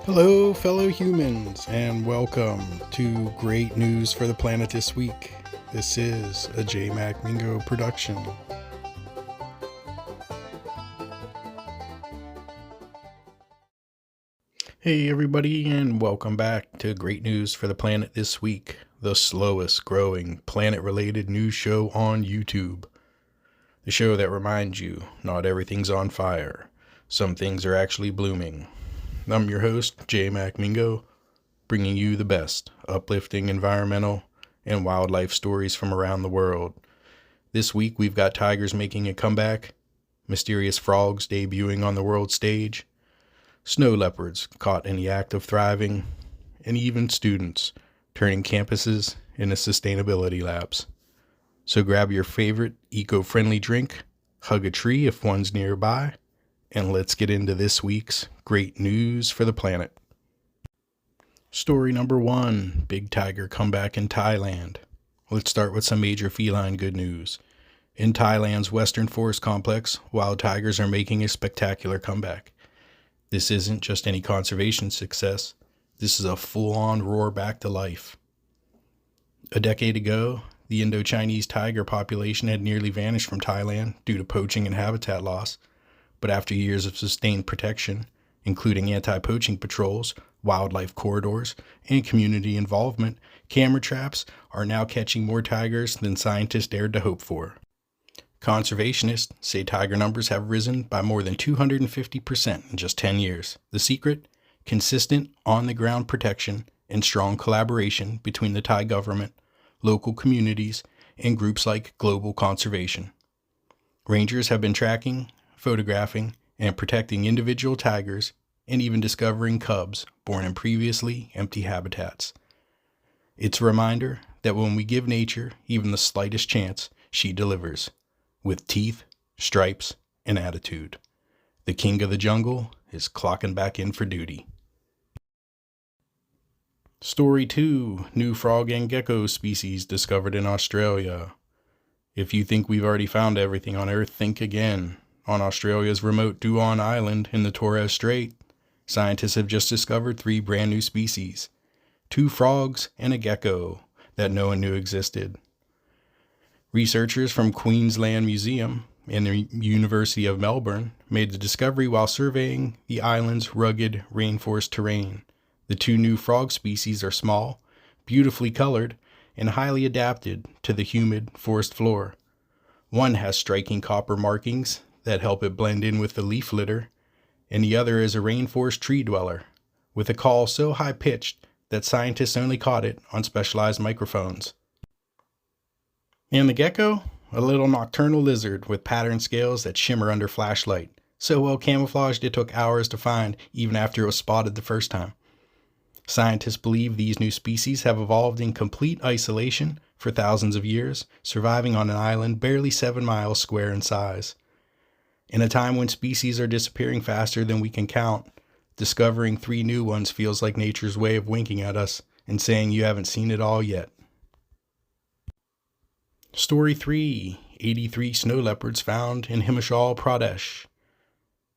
Hello, fellow humans, and welcome to Great News for the Planet this week. This is a J-Mac Mingo production. Hey, everybody, and welcome back to Great News for the Planet this week, the slowest growing planet-related news show on YouTube. The show that reminds you not everything's on fire. Some things are actually blooming. I'm your host, J-Mac Mingo, bringing you the best uplifting environmental and wildlife stories from around the world. This week we've got tigers making a comeback, mysterious frogs debuting on the world stage, snow leopards caught in the act of thriving, and even students turning campuses into sustainability labs. So grab your favorite eco-friendly drink, hug a tree if one's nearby, and let's get into this week's Great News for the Planet. Story number 1, big tiger comeback in Thailand. Let's start with some major feline good news. In Thailand's Western Forest Complex, wild tigers are making a spectacular comeback. This isn't just any conservation success. This is a full-on roar back to life. A decade ago, the Indochinese tiger population had nearly vanished from Thailand due to poaching and habitat loss. But after years of sustained protection, including anti-poaching patrols, wildlife corridors, and community involvement, camera traps are now catching more tigers than scientists dared to hope for. Conservationists say tiger numbers have risen by more than 250% in just 10 years. The secret? Consistent, on-the-ground protection and strong collaboration between the Thai government, local communities, and groups like Global Conservation. Rangers have been tracking, photographing, and protecting individual tigers, and even discovering cubs born in previously empty habitats. It's a reminder that when we give nature even the slightest chance, she delivers, with teeth, stripes, and attitude. The king of the jungle is clocking back in for duty. Story 2, new frog and gecko species discovered in Australia. If you think we've already found everything on Earth, think again. On Australia's remote Dauan Island in the Torres Strait, scientists have just discovered 3 brand new species, 2 frogs and a gecko that no one knew existed. Researchers from Queensland Museum and the University of Melbourne made the discovery while surveying the island's rugged rainforest terrain. The 2 new frog species are small, beautifully colored, and highly adapted to the humid forest floor. One has striking copper markings that help it blend in with the leaf litter, and the other is a rainforest tree dweller, with a call so high-pitched that scientists only caught it on specialized microphones. And the gecko? A little nocturnal lizard with patterned scales that shimmer under flashlight, so well camouflaged it took hours to find even after it was spotted the first time. Scientists believe these new species have evolved in complete isolation for thousands of years, surviving on an island barely 7 miles square in size. In a time when species are disappearing faster than we can count, discovering 3 new ones feels like nature's way of winking at us and saying you haven't seen it all yet. Story 3, 83 snow leopards found in Himachal, Pradesh.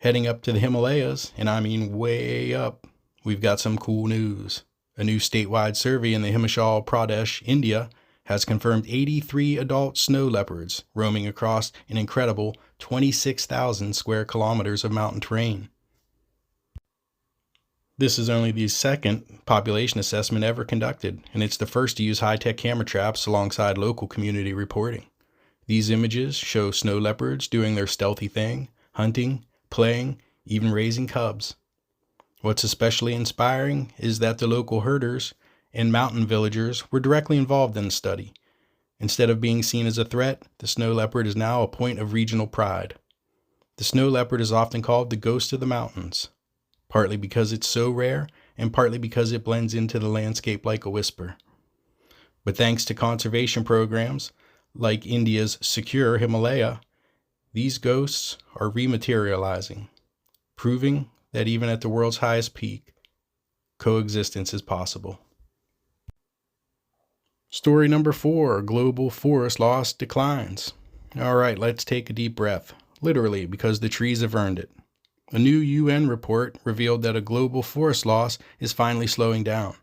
Heading up to the Himalayas, and I mean way up, we've got some cool news. A new statewide survey in the Himachal, Pradesh, India, has confirmed 83 adult snow leopards roaming across an incredible 26,000 square kilometers of mountain terrain. This is only the second population assessment ever conducted, and it's the first to use high-tech camera traps alongside local community reporting. These images show snow leopards doing their stealthy thing, hunting, playing, even raising cubs. What's especially inspiring is that the local herders and mountain villagers were directly involved in the study. Instead of being seen as a threat, the snow leopard is now a point of regional pride. The snow leopard is often called the ghost of the mountains, partly because it's so rare and partly because it blends into the landscape like a whisper. But thanks to conservation programs like India's Secure Himalaya, these ghosts are rematerializing, proving that even at the world's highest peak, coexistence is possible. Story number 4, global forest loss declines. All right, let's take a deep breath, literally, because the trees have earned it. A new UN report revealed that a global forest loss is finally slowing down.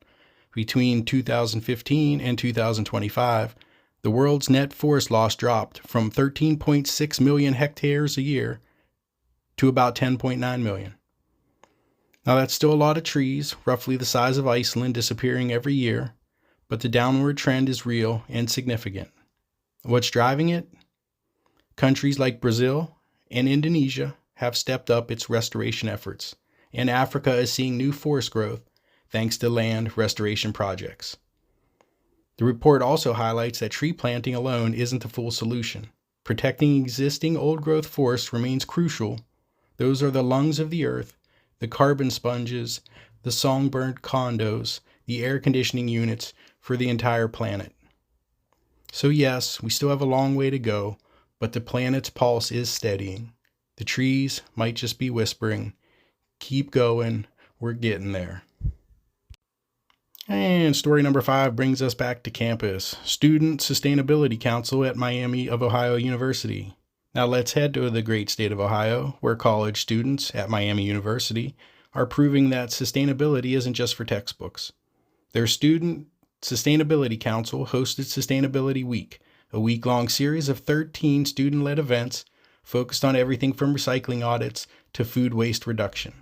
Between 2015 and 2025, the world's net forest loss dropped from 13.6 million hectares a year to about 10.9 million. Now that's still a lot of trees, roughly the size of Iceland, disappearing every year, but the downward trend is real and significant. What's driving it? Countries like Brazil and Indonesia have stepped up its restoration efforts, and Africa is seeing new forest growth thanks to land restoration projects. The report also highlights that tree planting alone isn't the full solution. Protecting existing old-growth forests remains crucial. Those are the lungs of the earth, the carbon sponges, the songbird condos, the air conditioning units for the entire planet. So yes, we still have a long way to go, but the planet's pulse is steadying. The trees might just be whispering, "Keep going, we're getting there." And story number 5 brings us back to campus. Student Sustainability Council at Miami of Ohio University. Now let's head to the great state of Ohio, where college students at Miami University are proving that sustainability isn't just for textbooks. Their Student Sustainability Council hosted Sustainability Week, a week-long series of 13 student-led events focused on everything from recycling audits to food waste reduction.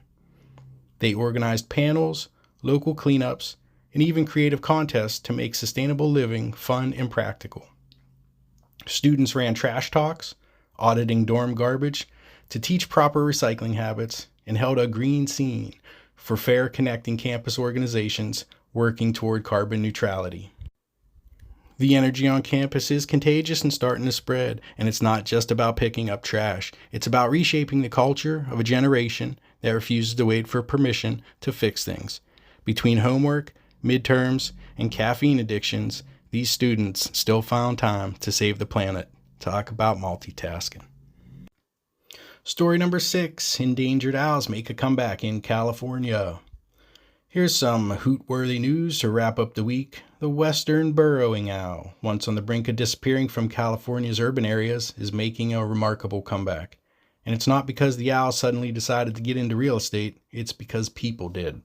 They organized panels, local cleanups, and even creative contests to make sustainable living fun and practical. Students ran trash talks, auditing dorm garbage, to teach proper recycling habits, and held a green scene for fair connecting campus organizations working toward carbon neutrality. The energy on campus is contagious and starting to spread, and it's not just about picking up trash. It's about reshaping the culture of a generation that refuses to wait for permission to fix things. Between homework, midterms, and caffeine addictions, these students still found time to save the planet. Talk about multitasking. Story number 6, endangered owls make a comeback in California. Here's some hoot-worthy news to wrap up the week. The western burrowing owl, once on the brink of disappearing from California's urban areas, is making a remarkable comeback. And it's not because the owl suddenly decided to get into real estate, it's because people did.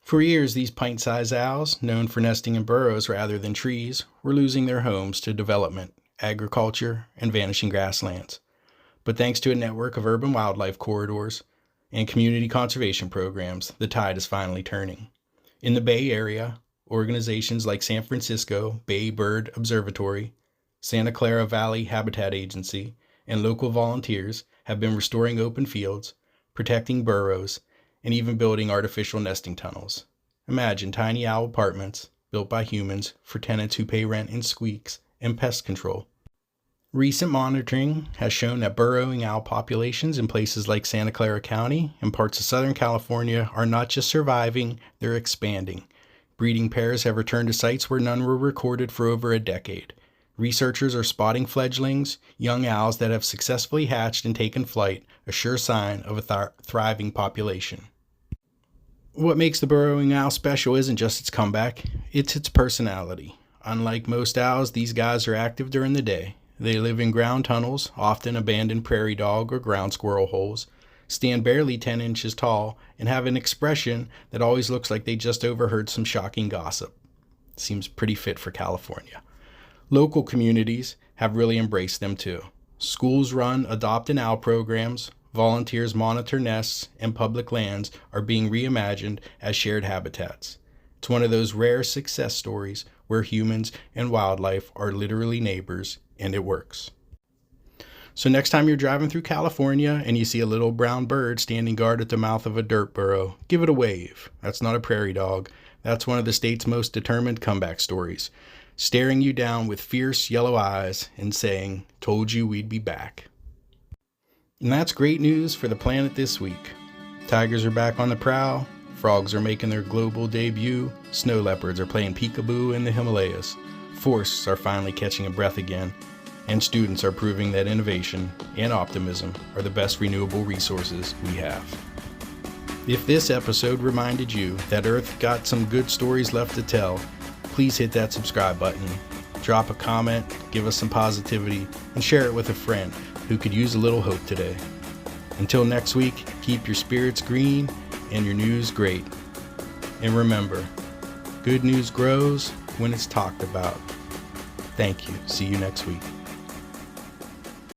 For years, these pint-sized owls, known for nesting in burrows rather than trees, were losing their homes to development, agriculture, and vanishing grasslands. But thanks to a network of urban wildlife corridors and community conservation programs, the tide is finally turning. In the Bay Area, organizations like San Francisco Bay Bird Observatory, Santa Clara Valley Habitat Agency, and local volunteers have been restoring open fields, protecting burrows, and even building artificial nesting tunnels. Imagine tiny owl apartments built by humans for tenants who pay rent in squeaks and pest control. Recent monitoring has shown that burrowing owl populations in places like Santa Clara County and parts of Southern California are not just surviving, they're expanding. Breeding pairs have returned to sites where none were recorded for over a decade. Researchers are spotting fledglings, young owls that have successfully hatched and taken flight, a sure sign of a thriving population. What makes the burrowing owl special isn't just its comeback, it's its personality. Unlike most owls, these guys are active during the day. They live in ground tunnels, often abandoned prairie dog or ground squirrel holes, stand barely 10 inches tall, and have an expression that always looks like they just overheard some shocking gossip. Seems pretty fit for California. Local communities have really embraced them too. Schools run adopt an owl programs, volunteers monitor nests, and public lands are being reimagined as shared habitats. It's one of those rare success stories where humans and wildlife are literally neighbors, and it works. So next time you're driving through California and you see a little brown bird standing guard at the mouth of a dirt burrow, give it a wave. That's not a prairie dog. That's one of the state's most determined comeback stories, staring you down with fierce yellow eyes and saying, "Told you we'd be back." And that's great news for the planet this week. Tigers are back on the prowl, frogs are making their global debut, snow leopards are playing peekaboo in the Himalayas, forests are finally catching a breath again, and students are proving that innovation and optimism are the best renewable resources we have. If this episode reminded you that Earth got some good stories left to tell, please hit that subscribe button, drop a comment, give us some positivity, and share it with a friend who could use a little hope today. Until next week, keep your spirits green and your news great. And remember, good news grows when it's talked about. Thank you. See you next week.